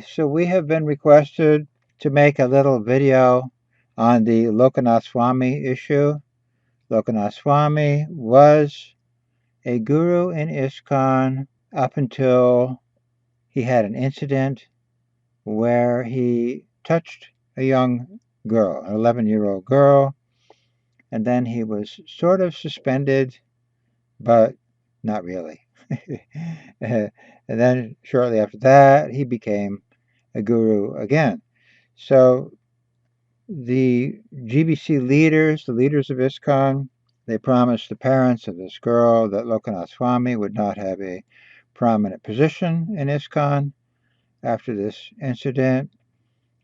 So we have been requested to make a little video on the Lokanath Swami issue. Lokanath Swami was a guru in ISKCON up until he had an incident where he touched a young girl, an 11-year-old girl, and then he was sort of suspended, but not really. And then shortly after that, he became a guru again. So the GBC leaders, the leaders of ISKCON, they promised the parents of this girl that Lokanath Swami would not have a prominent position in ISKCON after this incident.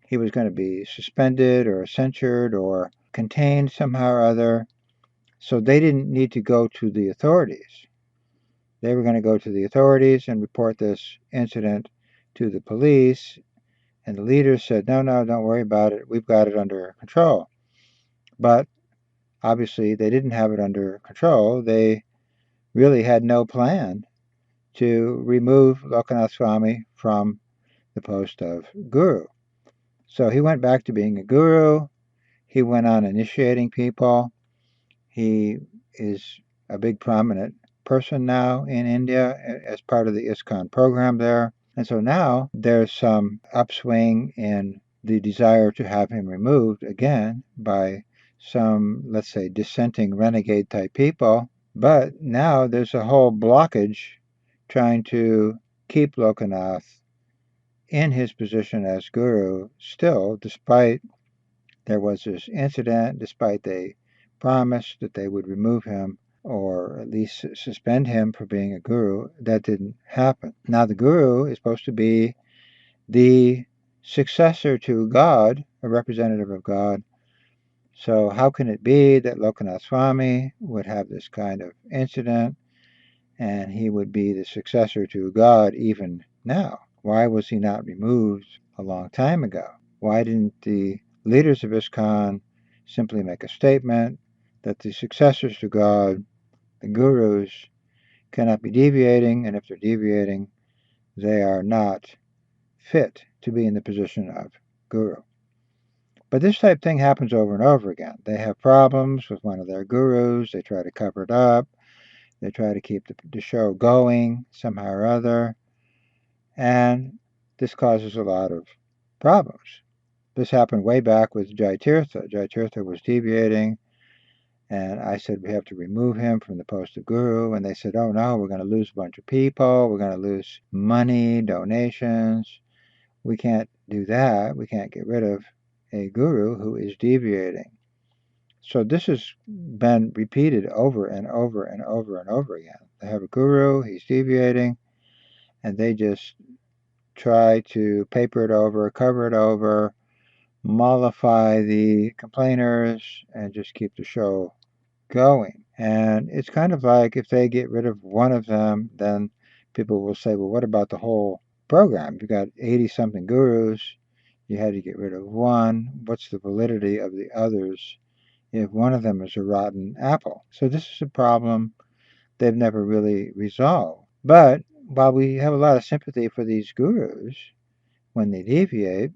He was going to be suspended or censured or contained somehow or other. So they didn't need to go to the authorities. They were going to go to the authorities and report this incident to the police. And the leaders said, no, don't worry about it. We've got it under control. But obviously, they didn't have it under control. They really had no plan to remove Lokanath Swami from the post of guru. So he went back to being a guru. He went on initiating people. He is a big prominent person now in India as part of the ISKCON program there. And so now there's some upswing in the desire to have him removed again by some, let's say, dissenting renegade type people. But now there's a whole blockage trying to keep Lokanath in his position as guru still, despite there was this incident, despite they promised that they would remove him or at least suspend him for being a guru. That didn't happen. Now the guru is supposed to be the successor to God, a representative of God. So how can it be that Lokanath Swami would have this kind of incident and he would be the successor to God even now? Why was he not removed a long time ago? Why didn't the leaders of ISKCON simply make a statement that the successors to God, the gurus, cannot be deviating, and if they're deviating, they are not fit to be in the position of guru? But this type of thing happens over and over again. They have problems with one of their gurus, they try to cover it up, they try to keep the show going somehow or other, and this causes a lot of problems. This happened way back with Jai Tirtha. Jai Tirtha was deviating, and I said we have to remove him from the post of guru. And they said, oh no, we're going to lose a bunch of people. We're going to lose money, donations. We can't do that. We can't get rid of a guru who is deviating. So this has been repeated over and over and over and over again. They have a guru, he's deviating, and they just try to paper it over, cover it over, mollify the complainers, and just keep the show going. And it's kind of like if they get rid of one of them, then people will say, well, what about the whole program? You've got 80 something gurus. You had to get rid of one. What's the validity of the others if one of them is a rotten apple? So this is a problem they've never really resolved. But while we have a lot of sympathy for these gurus when they deviate,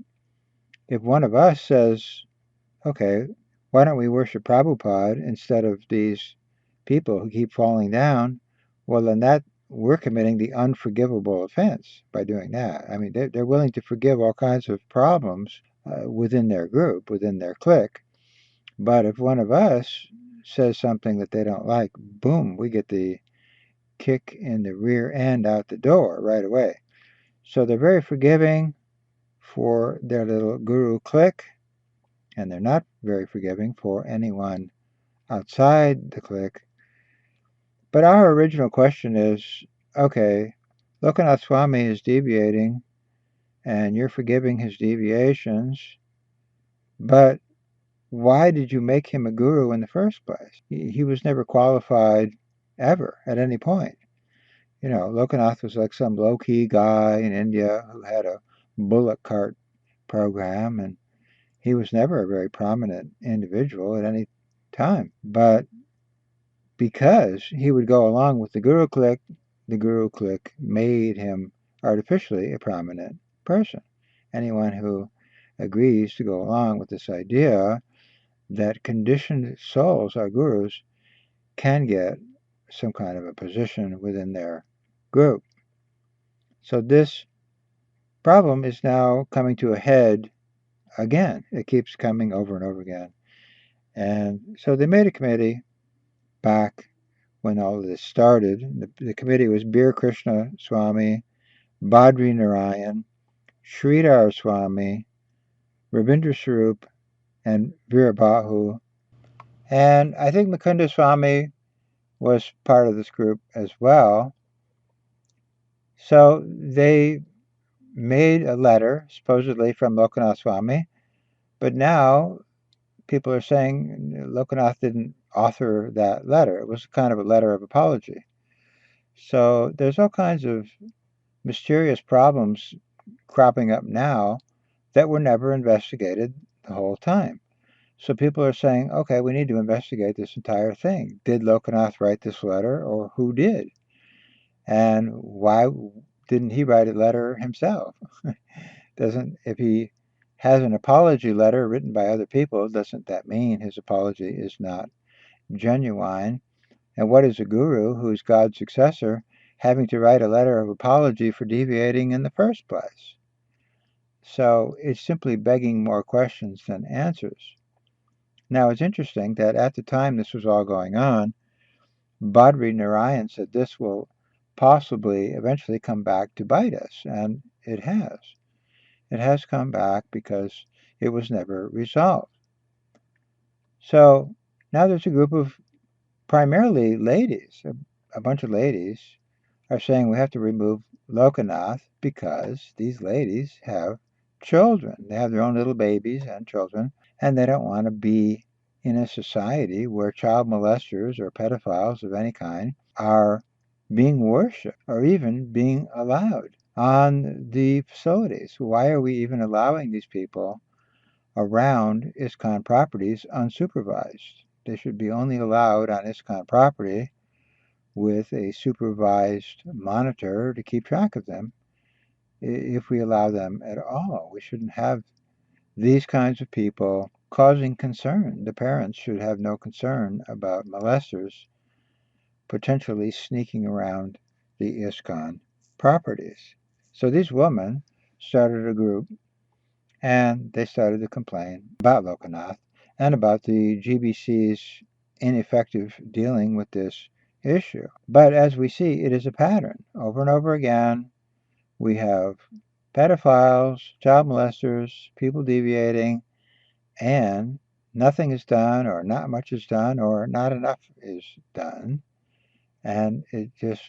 if one of us says, okay, why don't we worship Prabhupada instead of these people who keep falling down? Well, then that we're committing the unforgivable offense by doing that. I mean, they're willing to forgive all kinds of problems within their group, within their clique. But if one of us says something that they don't like, boom, we get the kick in the rear end out the door right away. So they're very forgiving for their little guru clique, and they're not very forgiving for anyone outside the clique. But our original question is, okay, Lokanath Swami is deviating, and you're forgiving his deviations, but why did you make him a guru in the first place? He was never qualified ever at any point. You know, Lokanath was like some low-key guy in India who had a bullock cart program, and he was never a very prominent individual at any time. But because he would go along with the guru clique made him artificially a prominent person. anyone who agrees to go along with this idea that conditioned souls, our gurus, can get some kind of a position within their group. So this problem is now coming to a head again. It keeps coming over and over again. And so they made a committee back when all of this started. The committee was Bir Krishna Swami, Badri Narayan, Sridhar Swami, Rabindra Swarup, and Veerabahu. And I think Mukunda Swami was part of this group as well. So they made a letter, supposedly from Lokanath Swami, but now people are saying Lokanath didn't author that letter. It was kind of a letter of apology. So there's all kinds of mysterious problems cropping up now that were never investigated the whole time. So people are saying, okay, we need to investigate this entire thing. Did Lokanath write this letter, or who did? And why didn't he write a letter himself? If he has an apology letter written by other people, doesn't that mean his apology is not genuine? And what is a guru, who is God's successor, having to write a letter of apology for deviating in the first place? So it's simply begging more questions than answers. Now, it's interesting that at the time this was all going on, Badri Narayan said this will possibly eventually come back to bite us, and it has. It has come back because it was never resolved. So now there's a group of primarily ladies, a bunch of ladies are saying we have to remove Lokanath because these ladies have children. They have their own little babies and children, and they don't want to be in a society where child molesters or pedophiles of any kind are being worshipped or even being allowed on the facilities. Why are we even allowing these people around ISKCON properties unsupervised? They should be only allowed on ISKCON property with a supervised monitor to keep track of them, if we allow them at all. We shouldn't have these kinds of people causing concern. The parents should have no concern about molesters potentially sneaking around the ISKCON properties. So these women started a group, and they started to complain about Lokanath and about the GBC's ineffective dealing with this issue. But as we see, it is a pattern. Over and over again, we have pedophiles, child molesters, people deviating, and nothing is done, or not much is done, or not enough is done. And it just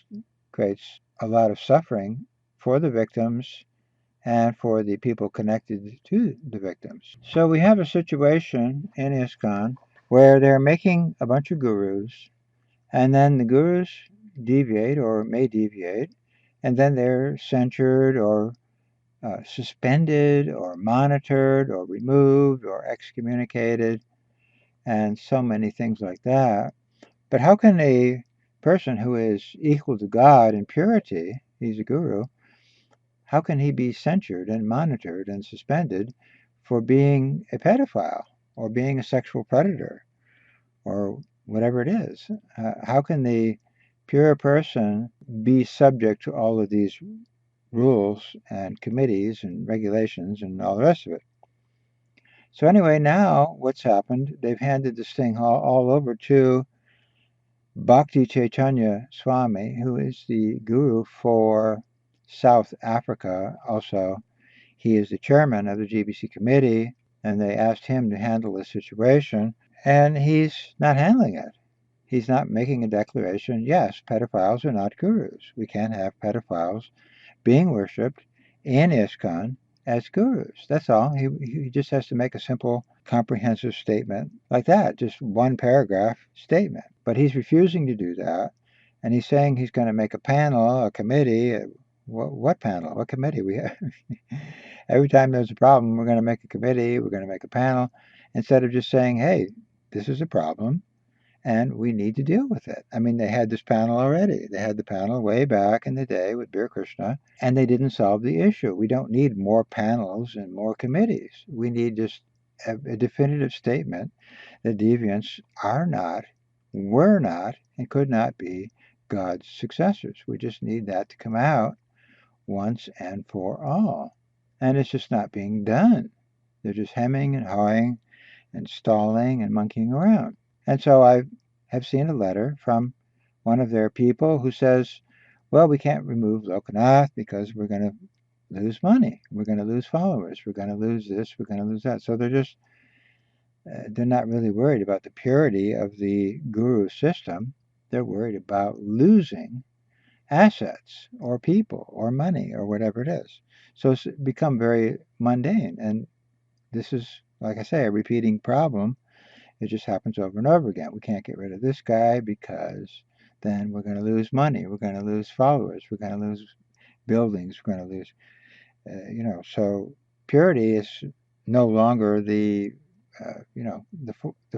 creates a lot of suffering for the victims and for the people connected to the victims. So we have a situation in ISKCON where they're making a bunch of gurus, and then the gurus deviate or may deviate, and then they're censured or suspended or monitored or removed or excommunicated, and so many things like that. But how can a person who is equal to God in purity, he's a guru, how can he be censured and monitored and suspended for being a pedophile or being a sexual predator or whatever it is? How can the pure person be subject to all of these rules and committees and regulations and all the rest of it? So anyway, now what's happened, they've handed this thing all over to Bhakti Chaitanya Swami, who is the guru for South Africa also. He is the chairman of the GBC committee, and they asked him to handle the situation, and he's not handling it. He's not making a declaration, yes, pedophiles are not gurus. We can't have pedophiles being worshipped in ISKCON as gurus. That's all. He just has to make a simple, comprehensive statement like that, just one paragraph statement. But he's refusing to do that, and he's saying he's going to make a panel, a committee. What panel? What committee? We have every time there's a problem, we're going to make a committee. We're going to make a panel, instead of just saying, "Hey, this is a problem, and we need to deal with it. I mean, they had this panel already. They had the panel way back in the day with Bir Krishna, and they didn't solve the issue. We don't need more panels and more committees. We need just a definitive statement that deviants are not, were not, and could not be God's successors. We just need that to come out once and for all. And it's just not being done. They're just hemming and hawing and stalling and monkeying around. And so I have seen a letter from one of their people who says, well, we can't remove Lokanath because we're going to lose money. We're going to lose followers. We're going to lose this. We're going to lose that. So they're not really worried about the purity of the guru system. They're worried about losing assets or people or money or whatever it is. So it's become very mundane. And this is, like I say, a repeating problem. It just happens over and over again. We can't get rid of this guy because then we're going to lose money. We're going to lose followers. We're going to lose buildings. We're going to lose, so purity is no longer the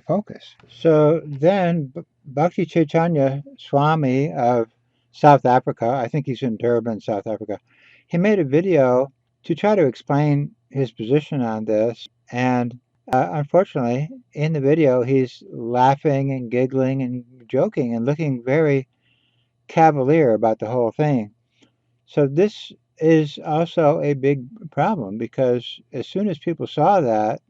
focus. So then Bhakti Chaitanya Swami of South Africa, I think he's in Durban, South Africa, he made a video to try to explain his position on this. And unfortunately, in the video, he's laughing and giggling and joking and looking very cavalier about the whole thing. So this is also a big problem because as soon as people saw that,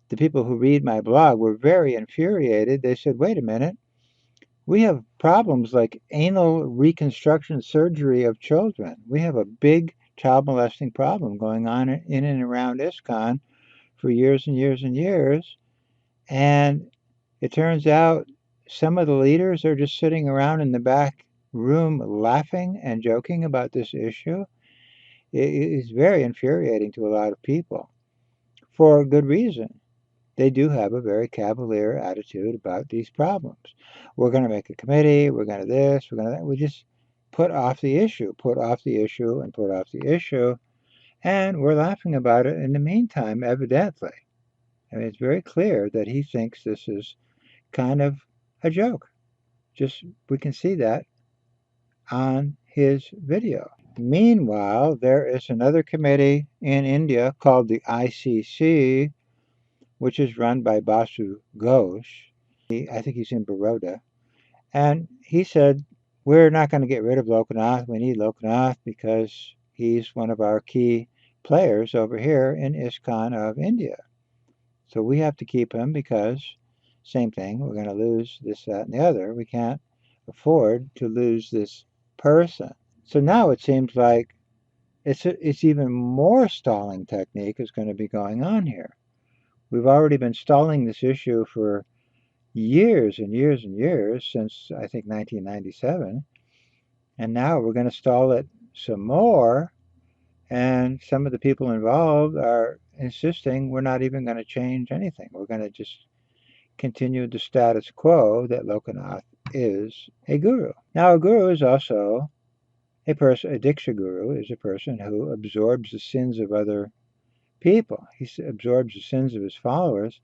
the people who read my blog were very infuriated. They said, wait a minute, we have problems like anal reconstruction surgery of children. We have a big child molesting problem going on in and around ISKCON for years and years and years. And it turns out some of the leaders are just sitting around in the back room laughing and joking about this issue. It is very infuriating to a lot of people for good reason. They do have a very cavalier attitude about these problems. We're going to make a committee, we're going to this, we're going to that. We just put off the issue, put off the issue, and put off the issue, and we're laughing about it in the meantime, evidently. I mean, it's very clear that he thinks this is kind of a joke. Just we can see that on his video. Meanwhile, there is another committee in India called the ICC, which is run by Basu Ghosh. I think he's in Baroda. And he said, we're not going to get rid of Lokanath. We need Lokanath because he's one of our key players over here in ISKCON of India. So we have to keep him because, same thing, we're going to lose this, that, and the other. We can't afford to lose this person. So now it seems like it's even more stalling technique is going to be going on here. We've already been stalling this issue for years and years and years, since I think 1997, and now we're going to stall it some more, and some of the people involved are insisting we're not even going to change anything. We're going to just continue the status quo that Lokanath is a guru. Now, a guru is also a Diksha guru is a person who absorbs the sins of other people. He absorbs the sins of his followers.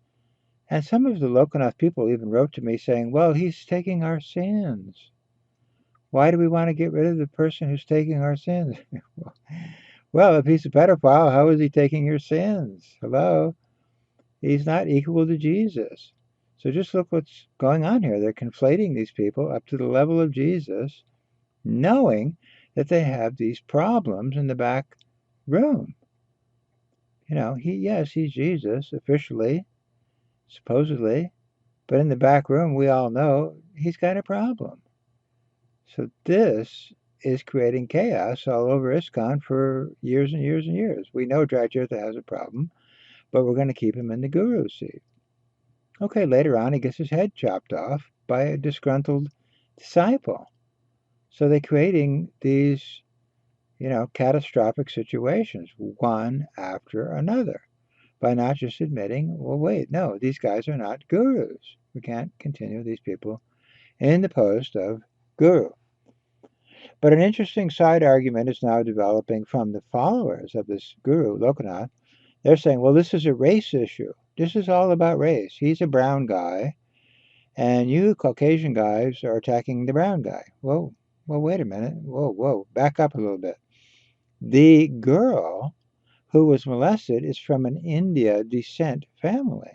And some of the Lokanath people even wrote to me saying, well, he's taking our sins. Why do we want to get rid of the person who's taking our sins? Well, if he's a pedophile, how is he taking your sins? Hello? He's not equal to Jesus. So just look what's going on here. They're conflating these people up to the level of Jesus, knowing that they have these problems in the back room. He's Jesus officially, supposedly, but in the back room, we all know he's got a problem. So this is creating chaos all over ISKCON for years and years and years. We know Drajirtha has a problem, but we're going to keep him in the guru seat. Okay, later on, he gets his head chopped off by a disgruntled disciple. So they're creating these, catastrophic situations, one after another, by not just admitting, well, wait, no, these guys are not gurus. We can't continue these people in the post of guru. But an interesting side argument is now developing from the followers of this guru, Lokanath. They're saying, well, this is a race issue. This is all about race. He's a brown guy, and you Caucasian guys are attacking the brown guy. Whoa, well, wait a minute. Whoa, back up a little bit. The girl who was molested is from an India descent family.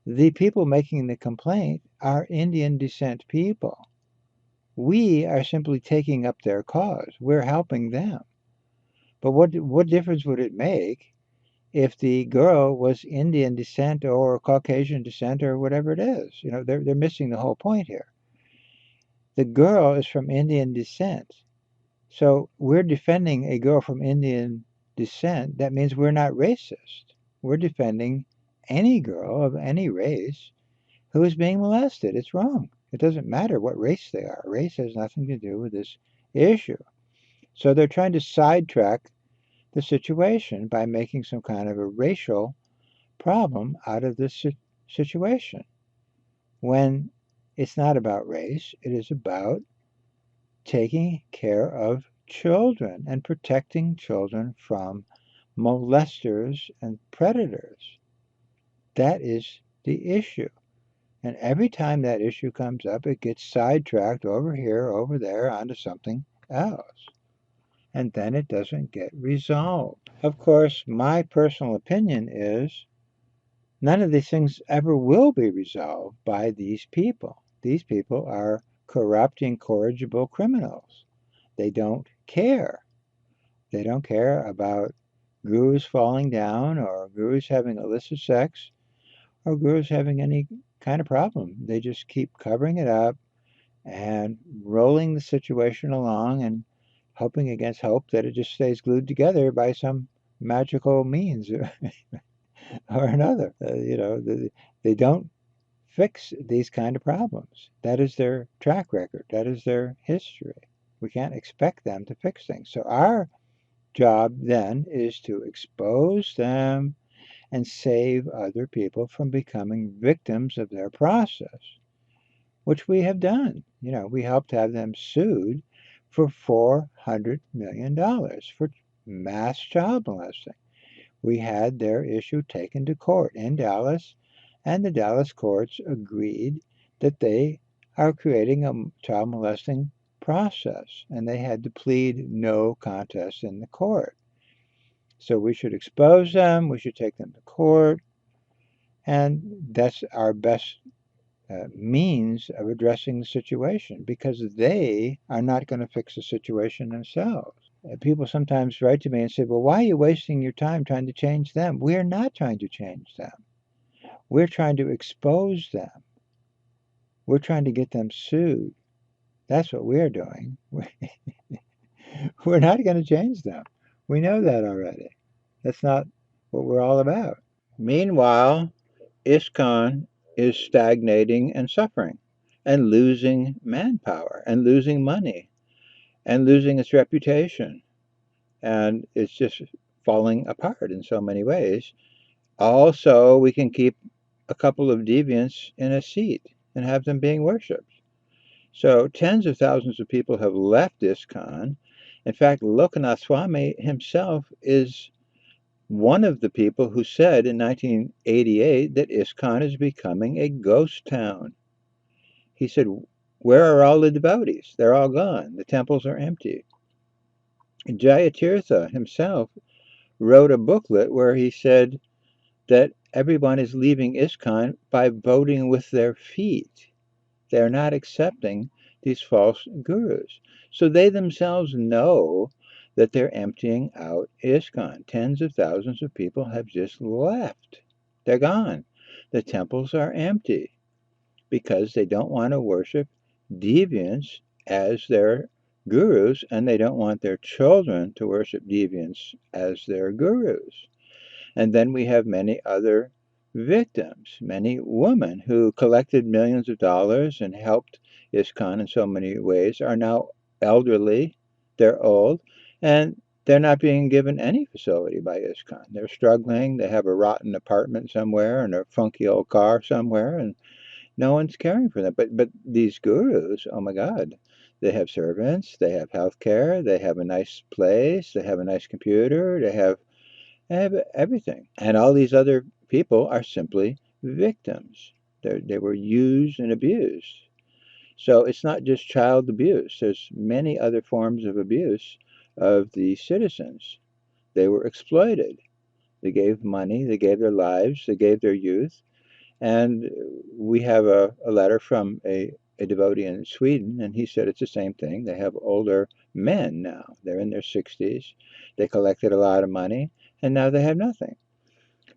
The people making the complaint are Indian descent people. We are simply taking up their cause. We're helping them. But what difference would it make if the girl was Indian descent or Caucasian descent or whatever it is? You know, they're missing the whole point here. The girl is from Indian descent. So we're defending a girl from Indian descent. That means we're not racist. We're defending any girl of any race who is being molested. It's wrong. It doesn't matter what race they are. Race has nothing to do with this issue. So they're trying to sidetrack the situation by making some kind of a racial problem out of this situation when it's not about race. It is about taking care of children and protecting children from molesters and predators. That is the issue. And every time that issue comes up, it gets sidetracked over here, over there, onto something else. And then it doesn't get resolved. Of course, my personal opinion is none of these things ever will be resolved by these people. These people are corrupt, incorrigible criminals. They don't care. They don't care about gurus falling down or gurus having illicit sex or gurus having any kind of problem. They just keep covering it up and rolling the situation along and hoping against hope that it just stays glued together by some magical means or another. They don't fix these kind of problems. That is their track record. That is their history. We can't expect them to fix things. So our job then is to expose them and save other people from becoming victims of their process, which we have done. We helped have them sued for $400 million for mass child molesting. We had their issue taken to court in Dallas, and the Dallas courts agreed that they are creating a child molesting process, and they had to plead no contest in the court. So we should expose them, we should take them to court, and that's our best means of addressing the situation because they are not going to fix the situation themselves. People sometimes write to me and say, well, why are you wasting your time trying to change them? We're not trying to change them. We're trying to expose them. We're trying to get them sued. That's what we're doing. We're not going to change them. We know that already. That's not what we're all about. Meanwhile, ISKCON is stagnating and suffering and losing manpower and losing money and losing its reputation. And it's just falling apart in so many ways. Also, we can keep a couple of deviants in a seat and have them being worshipped. So tens of thousands of people have left ISKCON. In fact, Lokanath Swami himself is one of the people who said in 1988 that ISKCON is becoming a ghost town. He said, where are all the devotees? They're all gone. The temples are empty. Jayatirtha himself wrote a booklet where he said that everyone is leaving ISKCON by voting with their feet. They're not accepting these false gurus. So they themselves know that they're emptying out ISKCON. Tens of thousands of people have just left. They're gone. The temples are empty because they don't want to worship deviants as their gurus, and they don't want their children to worship deviants as their gurus. And then we have many other victims, many women who collected millions of dollars and helped ISKCON in so many ways are now elderly, they're old, and they're not being given any facility by ISKCON. They're struggling, they have a rotten apartment somewhere and a funky old car somewhere, and no one's caring for them. But these gurus, oh my God, they have servants, they have health care, they have a nice place, they have a nice computer, they have everything. And all these other people are simply victims. They were used and abused. So it's not just child abuse. There's many other forms of abuse of the citizens. They were exploited. They gave money, they gave their lives, they gave their youth. And we have a letter from a devotee in Sweden, and he said it's the same thing. They have older men now. They're in their 60s. They collected a lot of money, and now they have nothing.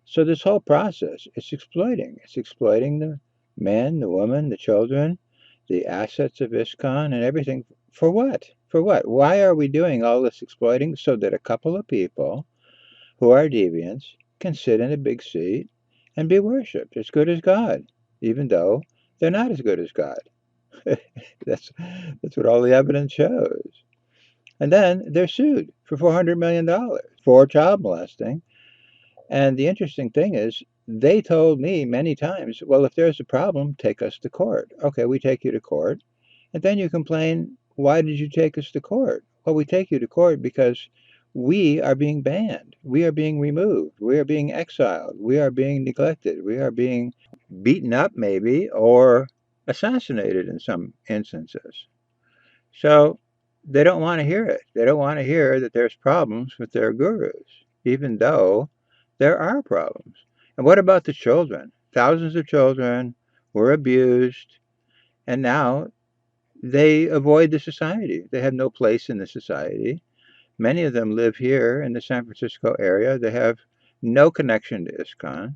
So this whole process, it's exploiting. It's exploiting the men, the women, the children, the assets of ISKCON, and everything. For what? For what? Why are we doing all this exploiting? So that a couple of people who are deviants can sit in a big seat and be worshipped as good as God, even though they're not as good as God. that's that's what all the evidence shows. And then they're sued for $400 million for child molesting. And the interesting thing is, they told me many times, well, if there's a problem, take us to court. Okay, we take you to court. And then you complain, why did you take us to court? Well, we take you to court because we are being banned. We are being removed. We are being exiled. We are being neglected. We are being beaten up, maybe, or assassinated in some instances. So they don't want to hear it. They don't want to hear that there's problems with their gurus, even though there are problems. And what about the children? Thousands of children were abused, and now they avoid the society. They have no place in the society. Many of them live here in the San Francisco area. They have no connection to ISKCON,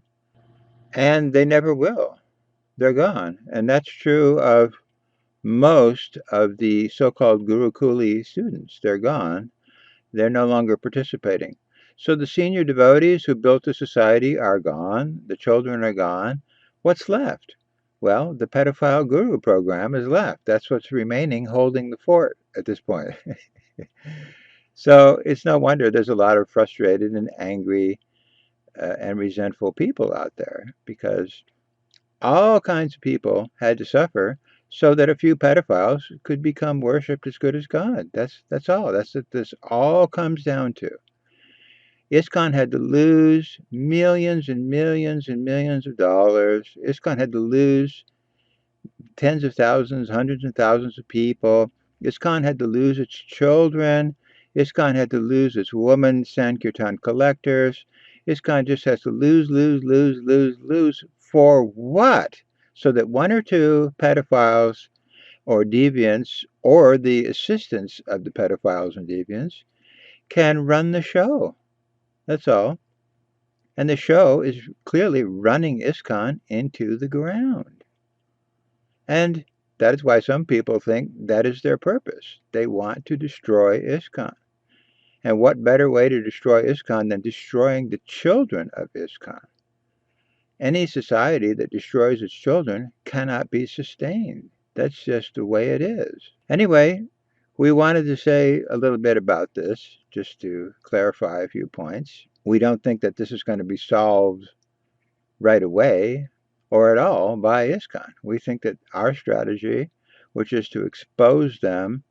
and they never will. They're gone. And that's true of most of the so-called Gurukuli students. They're gone. They're no longer participating. So the senior devotees who built the society are gone. The children are gone. What's left? Well, the pedophile guru program is left. That's what's remaining, holding the fort at this point. So it's no wonder there's a lot of frustrated and angry and resentful people out there, because all kinds of people had to suffer so that a few pedophiles could become worshipped as good as God. That's all. That's what this all comes down to. ISKCON had to lose millions and millions and millions of dollars. ISKCON had to lose tens of thousands, hundreds of thousands of people. ISKCON had to lose its children. ISKCON had to lose its women Sankirtan collectors. ISKCON just has to lose, lose, lose, lose, lose. For what? So that one or two pedophiles or deviants, or the assistants of the pedophiles and deviants, can run the show. That's all. And the show is clearly running ISKCON into the ground. And that is why some people think that is their purpose. They want to destroy ISKCON. And what better way to destroy ISKCON than destroying the children of ISKCON? Any society that destroys its children cannot be sustained. That's just the way it is. Anyway, we wanted to say a little bit about this, just to clarify a few points. We don't think that this is going to be solved right away or at all by ISKCON. We think that our strategy, which is to expose them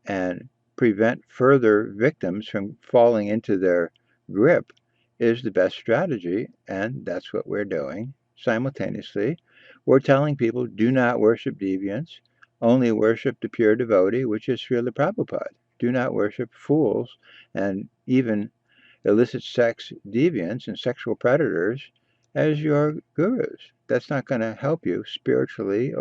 and prevent further victims from falling into their grip, is the best strategy, and that's what we're doing. Simultaneously, we're telling people, do not worship deviants, only worship the pure devotee, which is Srila Prabhupada. Do not worship fools and even illicit sex deviants and sexual predators as your gurus. That's not going to help you spiritually